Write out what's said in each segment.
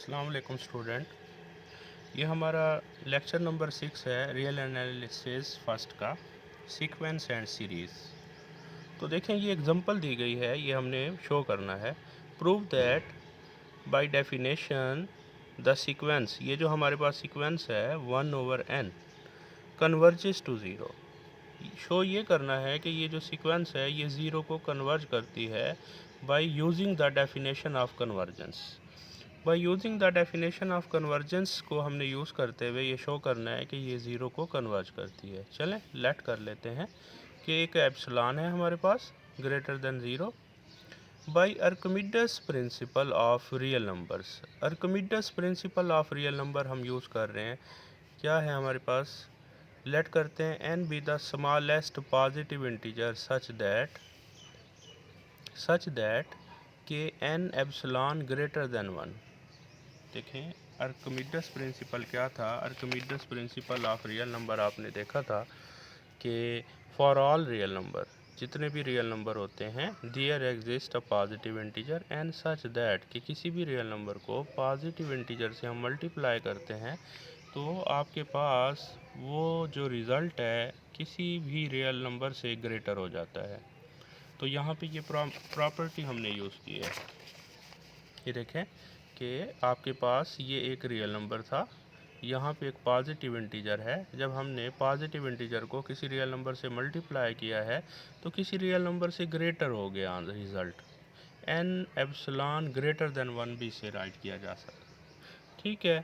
अस्सलाम वालेकुम स्टूडेंट। ये हमारा लेक्चर नंबर 6 है रियल एनालिसिस फर्स्ट का सीक्वेंस एंड सीरीज़। तो देखें ये एग्जांपल दी गई है, ये हमने शो करना है। Prove that by definition the sequence, ये जो हमारे पास सीक्वेंस है 1/n converges to zero. Show ये करना है कि ये जो सीक्वेंस है ये ज़ीरो को कन्वर्ज करती है by using the definition of convergence. By using the definition of convergence को हमने यूज़ करते हुए ये शो करना है कि ये ज़ीरो को कन्वर्ज करती है। चलें लेट कर लेते हैं कि एक एप्सिलॉन है हमारे पास greater than zero by Archimedes principle of real numbers. Archimedes principle of real number हम यूज़ कर रहे हैं। क्या है हमारे पास, लेट करते हैं n be the smallest positive integer such that के n एप्सिलॉन ग्रेटर देन 1। देखें आर्किमिडीज प्रिंसिपल क्या था। Archimedes principle of real number आपने देखा था कि फॉर ऑल रियल नंबर, जितने भी रियल नंबर होते हैं, there exist a positive integer and such that कि किसी भी रियल नंबर को पॉजिटिव इंटीजर से हम मल्टीप्लाई करते हैं तो आपके पास वो जो रिज़ल्ट है किसी भी रियल नंबर से ग्रेटर हो जाता है। तो यहाँ पे ये प्रॉपर्टी हमने यूज़ की है। ये देखें कि आपके पास ये एक रियल नंबर था, यहाँ पे एक पॉजिटिव इंटीजर है। जब हमने पॉजिटिव इंटीजर को किसी रियल नंबर से मल्टीप्लाई किया है तो किसी रियल नंबर से ग्रेटर हो गया result. n epsilon greater than 1 भी इसे राइट किया जा सकता। ठीक है,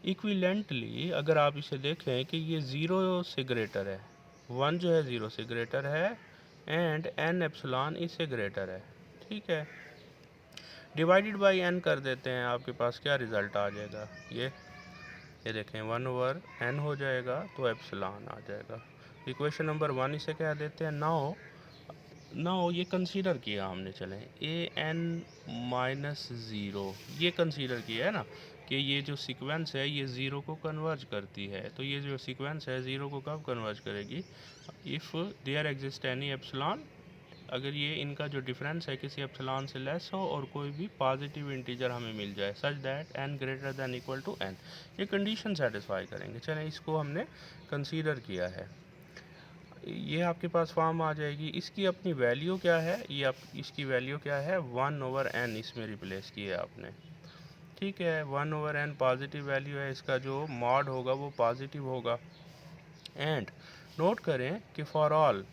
इक्विवेलेंटली अगर आप इसे देखें कि ये ज़ीरो से ग्रेटर है, 1 जो है ज़ीरो से ग्रेटर है एंड n एप्सिलॉन इससे ग्रेटर है। ठीक है, डिवाइडेड बाई n कर देते हैं, आपके पास क्या रिज़ल्ट आ जाएगा, ये देखें 1/n हो जाएगा तो एप्सिलॉन आ जाएगा। इक्वेशन नंबर 1 इसे कह देते हैं। नाउ ये कंसीडर किया हमने, चलें an-0 ये कंसीडर किया है ना कि ये जो सीक्वेंस है ये ज़ीरो को कन्वर्ज करती है। तो ये जो सीक्वेंस है ज़ीरो को कब कन्वर्ज करेगी, if there exist any epsilon, अगर ये इनका जो डिफरेंस है किसी एप्सिलॉन से लेस हो और कोई भी पॉजिटिव इंटीजर हमें मिल जाए such that n greater than equal to n, ये कंडीशन सेटिस्फाई करेंगे। चलें इसको हमने कंसीडर किया है, ये आपके पास फॉर्म आ जाएगी। इसकी अपनी वैल्यू क्या है, ये इसकी वैल्यू क्या है 1/n इसमें रिप्लेस किया आपने। ठीक है, 1/n पॉजिटिव वैल्यू है, इसका जो मॉड होगा वो पॉजिटिव होगा। एंड नोट करें कि फॉर ऑल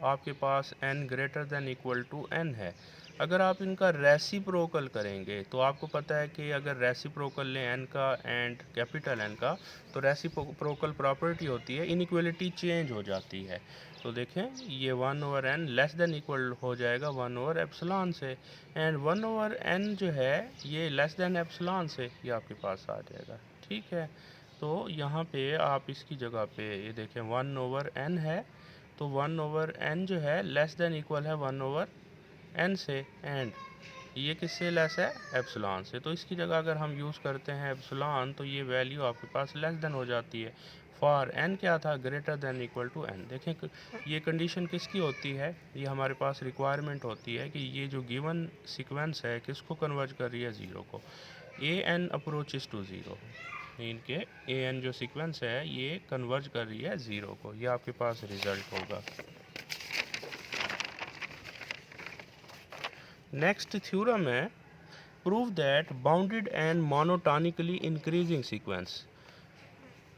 आपके पास n greater than equal to n है। अगर आप इनका रेसिप्रोकल करेंगे तो आपको पता है कि अगर रेसिप्रोकल लें n का एंड कैपिटल N का तो रेसिप्रोकल प्रॉपर्टी होती है इनइक्वलिटी चेंज हो जाती है। तो देखें ये 1/n लेस देन इक्वल हो जाएगा 1/एप्सिलॉन से, एंड 1/n जो है ये लेस देन एप्सिलॉन से, ये आपके पास आ जाएगा। ठीक है, तो यहाँ पे आप इसकी जगह पे ये देखें 1/n है, तो 1/n जो है लेस देन इक्वल है 1/n से, एंड ये किससे लेस है, एप्सिलॉन से। तो इसकी जगह अगर हम यूज़ करते हैं एप्सिलॉन तो ये वैल्यू आपके पास लेस देन हो जाती है। फॉर n क्या था, greater than equal to n। देखें ये कंडीशन किसकी होती है, ये हमारे पास रिक्वायरमेंट होती है कि ये जो गिवन सीक्वेंस है किसको कन्वर्ज कर रही है, ज़ीरो को। an अप्रोचेस टू ज़ीरो, इनके an जो सीक्वेंस है ये कन्वर्ज कर रही है ज़ीरो को, ये आपके पास रिज़ल्ट होगा। नेक्स्ट थ्योरम है prove that bounded and monotonically increasing sequence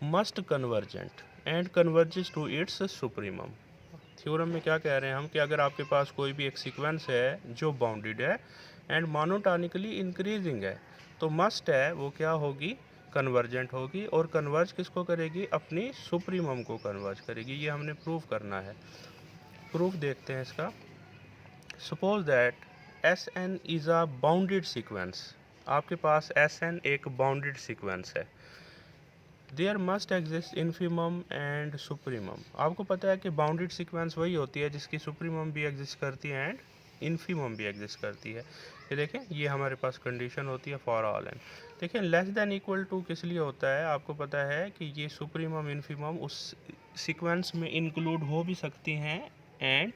must convergent and converges to its supremum. Theorem में क्या कह रहे हैं हम कि अगर आपके पास कोई भी एक सीक्वेंस है जो बाउंडेड है एंड मोनोटोनिकली इंक्रीजिंग है तो मस्ट है वो क्या होगी, कन्वर्जेंट होगी, और कन्वर्ज किसको करेगी, अपनी सुप्रीमम को कन्वर्ज करेगी। ये हमने प्रूव करना है। प्रूफ देखते हैं इसका। Suppose that Sn is a bounded sequence, आपके पास Sn एक बाउंडेड सीक्वेंस है। There must exist infimum and supremum. आपको पता है कि बाउंडेड सीक्वेंस वही होती है जिसकी सुप्रीमम भी एग्जिस्ट करती है एंड इन्फीमम भी एग्जिस्ट करती है। ये देखें ये हमारे पास कंडीशन होती है फॉर ऑल एन। देखें लेस देन इक्वल टू किस लिए होता है, आपको पता है कि ये सुप्रीमम इन्फीमम उस सीक्वेंस में इंक्लूड हो भी सकती हैं एंड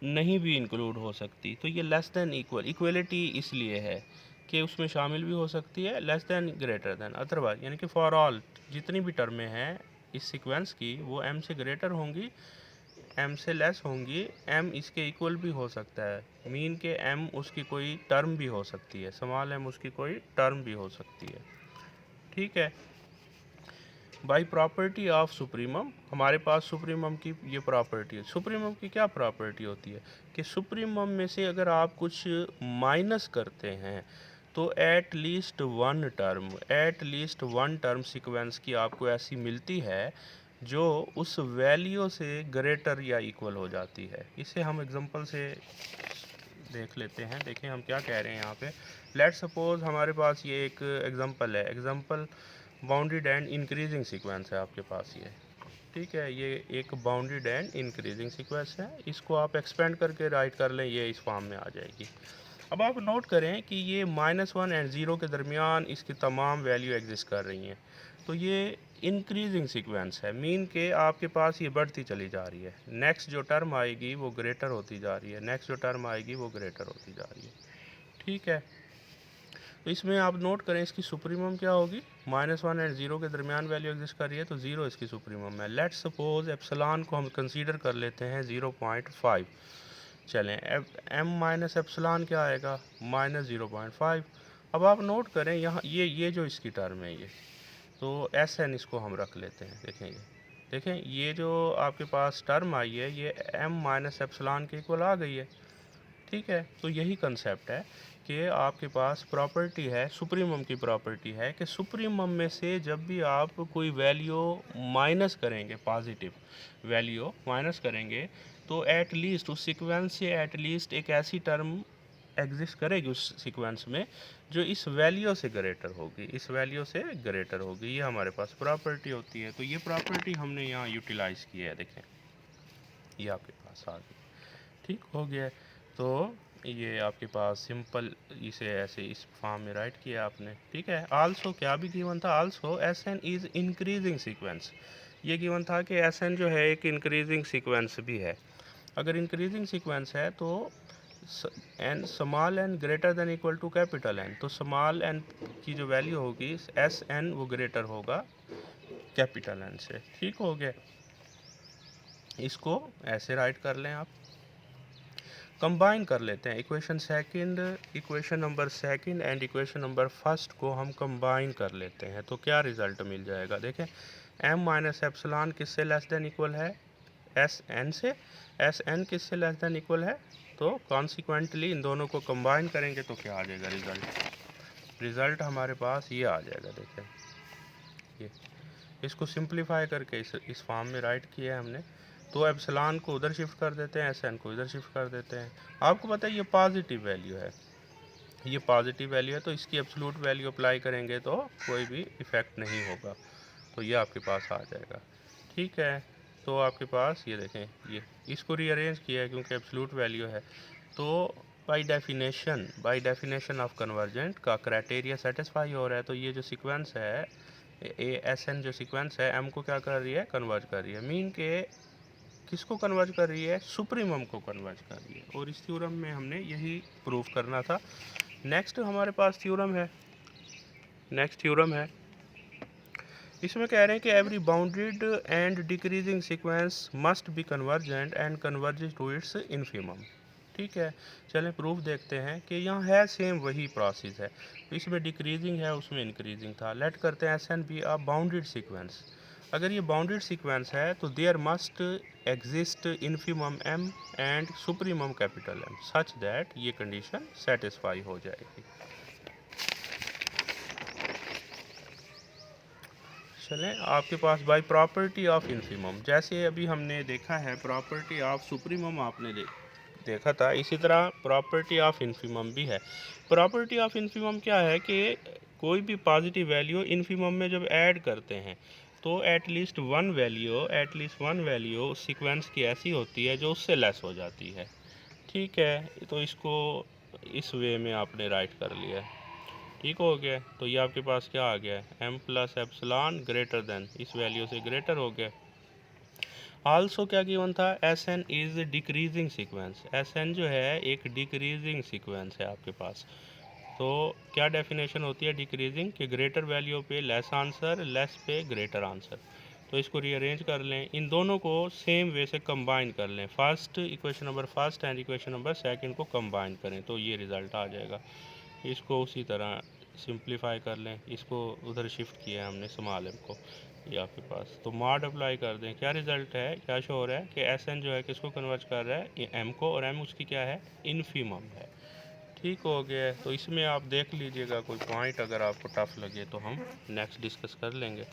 नहीं भी इंक्लूड हो सकती। तो ये लेस देन इक्वल इक्वलिटी इसलिए है कि उसमें शामिल भी हो सकती है less than greater than otherwise, यानी कि फॉर ऑल जितनी भी टर्में हैं इस सीक्वेंस की वो m से ग्रेटर होंगी, m से लेस होंगी, m इसके इक्वल भी हो सकता है, मीन के m उसकी कोई टर्म भी हो सकती है, स्मॉल m उसकी कोई टर्म भी हो सकती है। ठीक है। बाई प्रॉपर्टी ऑफ सुप्रीमम, हमारे पास सुप्रीमम की ये प्रॉपर्टी है। सुप्रीमम की क्या प्रॉपर्टी होती है कि सुप्रीमम में से अगर आप कुछ माइनस करते हैं तो at least one term sequence की आपको ऐसी मिलती है जो उस वैल्यू से ग्रेटर या इक्वल हो जाती है। इसे हम एग्जांपल से देख लेते हैं। देखें हम क्या कह रहे हैं यहाँ पे। लेट सपोज हमारे पास ये एक एग्जांपल है, example bounded and increasing sequence है आपके पास ये। ठीक है, ये एक बाउंडेड एंड इंक्रीजिंग सीक्वेंस है, इसको आप एक्सपेंड करके राइट कर लें, ये इस फॉर्म में आ जाएगी। अब आप नोट करें कि ये -1 एंड 0 के दरमियान इसकी तमाम वैल्यू एग्जिस्ट कर रही हैं, तो ये इंक्रीजिंग सीक्वेंस है, मीन के आपके पास ये बढ़ती चली जा रही है। नेक्स्ट जो टर्म आएगी वो ग्रेटर होती जा रही है, नेक्स्ट जो टर्म आएगी वो ग्रेटर होती जा रही है। ठीक है, तो इसमें आप नोट करें इसकी सुप्रीमम क्या होगी। -1 एंड 0 के दरमियान वैल्यू एग्जिस्ट कर रही है तो 0 इसकी सुप्रीमम है। लेट्स सपोज एप्सिलॉन को हम कंसीडर कर लेते हैं 0.5। चलें, m माइनस एप्सिलॉन क्या आएगा, -0.5। अब आप नोट करें यहाँ ये जो इसकी टर्म है ये, तो Sn इसको हम रख लेते हैं। देखें ये जो आपके पास टर्म आई है ये m माइनस एप्सिलॉन के इक्वल आ गई है। ठीक है, तो यही कंसेप्ट है कि आपके पास प्रॉपर्टी है, सुप्रीमम की प्रॉपर्टी है कि सुप्रीमम में से जब भी आप कोई वैल्यू माइनस करेंगे, पॉजिटिव वैल्यू माइनस करेंगे, तो एट लीस्ट उस सीक्वेंस से एट लीस्ट एक ऐसी टर्म एग्जिस्ट करेगी उस सीक्वेंस में जो इस वैल्यू से ग्रेटर होगी, इस वैल्यू से ग्रेटर होगी। ये हमारे पास प्रॉपर्टी होती है, तो ये प्रॉपर्टी हमने यहाँ यूटिलाइज़ की है। देखें ये आपके पास आ गई, ठीक हो गया। तो ये आपके पास सिंपल इसे ऐसे इस फॉर्म में राइट किया आपने। ठीक है, आल्सो क्या भी गिवन था, also Sn is increasing sequence. ये गिवन था कि Sn जो है एक इंक्रीजिंग सीक्वेंस भी है। अगर इंक्रीजिंग सीक्वेंस है तो N small N greater than equal to capital N, तो स्मॉल एन की जो वैल्यू होगी Sn वो ग्रेटर होगा कैपिटल एन से। ठीक हो गया, इसको ऐसे राइट कर लें आप। कंबाइन कर लेते हैं equation number second and equation number first को हम कंबाइन कर लेते हैं, तो क्या रिज़ल्ट मिल जाएगा। देखें m माइनस एप्सिलॉन किससे लेस देन इक्वल है, Sn से। Sn किससे लेस देन इक्वल है, तो कॉन्सिक्वेंटली इन दोनों को कंबाइन करेंगे तो क्या आ जाएगा रिज़ल्ट हमारे पास ये आ जाएगा। देखें ये, इसको सिंप्लीफाई करके इस फॉर्म में राइट किया है हमने, तो एप्सिलॉन को उधर शिफ्ट कर देते हैं, Sn को इधर शिफ्ट कर देते हैं। आपको पता है ये पॉजिटिव वैल्यू है, ये पॉजिटिव वैल्यू है, तो इसकी एब्सोल्यूट वैल्यू अप्लाई करेंगे तो कोई भी इफ़ेक्ट नहीं होगा, तो ये आपके पास आ जाएगा। ठीक है, तो आपके पास ये देखें, ये इसको रीअरेंज किया है क्योंकि एब्सोल्यूट वैल्यू है, तो बाय डेफिनेशन ऑफ कन्वर्जेंट का क्राइटेरिया सेटिस्फाई हो रहा है। तो ये जो सीक्वेंस है Sn जो सीक्वेंस है m को क्या कर रही है, कन्वर्ज कर रही है, मीन के किसको कन्वर्ज कर रही है, सुप्रीमम को कन्वर्ज कर रही है। और इस थ्योरम में हमने यही प्रूफ करना था। नेक्स्ट हमारे पास थ्योरम है, इसमें कह रहे हैं कि every bounded and decreasing sequence must be convergent and converges to its infimum. ठीक है, चलें प्रूफ देखते हैं कि यहाँ है सेम वही प्रोसेस है, तो इसमें डिक्रीजिंग है उसमें इंक्रीजिंग था। लेट करते हैं Sn be a bounded sequence. अगर ये बाउंडेड सीक्वेंस है तो there must exist infimum m and supremum capital M such that ये कंडीशन सेटिस्फाई हो जाएगी। चलें, आपके पास बाय प्रॉपर्टी ऑफ इन्फिमम, जैसे अभी हमने देखा है प्रॉपर्टी ऑफ सुप्रीमम आपने देखा था, इसी तरह प्रॉपर्टी ऑफ इन्फिमम भी है। प्रॉपर्टी ऑफ इन्फिमम क्या है कि कोई भी पॉजिटिव वैल्यू इन्फिमम में जब ऐड करते हैं तो एटलीस्ट वन वैल्यू सीक्वेंस की ऐसी होती है जो उससे लेस हो जाती है। ठीक है, तो इसको इस वे में आपने राइट कर लिया है। ठीक हो गया, तो ये आपके पास क्या आ गया, m plus epsilon greater than, इस वैल्यू से ग्रेटर हो गया। आल्सो क्या गिवन था, Sn is decreasing sequence. Sn जो है एक डिक्रीजिंग सीक्वेंस है आपके पास। तो क्या डेफिनेशन होती है डिक्रीजिंग कि ग्रेटर वैल्यू पे लेस आंसर, लेस पे ग्रेटर आंसर। तो इसको रीअरेंज कर लें, इन दोनों को सेम वे से कंबाइन कर लें, first equation number first and equation number second को कंबाइन करें तो ये रिज़ल्ट आ जाएगा। इसको उसी तरह सिंप्लीफाई कर लें, इसको उधर शिफ्ट किया है हमने स्मॉल एम को, ये आपके पास। तो मॉड अप्लाई कर दें, क्या रिज़ल्ट है, क्या शो हो रहा है कि एस एन जो है किसको कन्वर्ट कर रहा है, एम को, और एम उसकी क्या है, इन्फीमम है। ठीक हो गया है। तो इसमें आप देख लीजिएगा, कोई पॉइंट अगर आपको टफ लगे तो हम नेक्स्ट डिस्कस कर लेंगे।